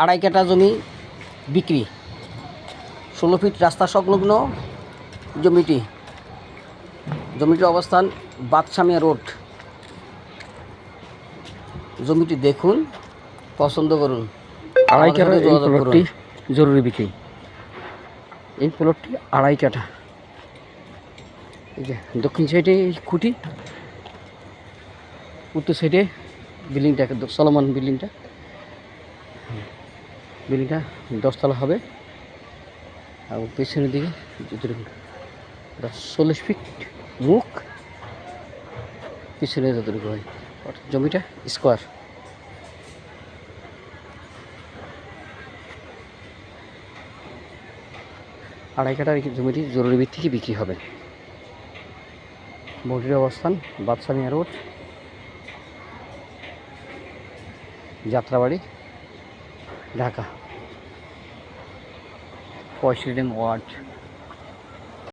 আড়াই কাঠা জমি বিক্রি, 16 ফিট রাস্তা সংলগ্ন জমিটির অবস্থান বাদশামিয়া রোড। জমিটি দেখুন, পছন্দ করুন, আড়াই কাঠা এই যোগাযোগ করুন। প্লটটি জরুরি বিক্রি। এই প্লটটি আড়াই কাঠা। এই যে দক্ষিণ সাইডে এই খুঁটি, উত্তর সাইডে বিল্ডিংটা, সলমন বিল্ডিংটা 10 তলা হবে। আর পেছনের দিকে 40 ফিট মুখ, পিছনে যতটুকু হয়। জমিটা স্কোয়ার। আড়াই কাঠার জমিটি জরুরি ভিত্তিতে বিক্রি হবে। বটির অবস্থান বাদশামিয়া রোড, যাত্রাবাড়ি, ঢাকা। 65 নং ওয়ার্ড।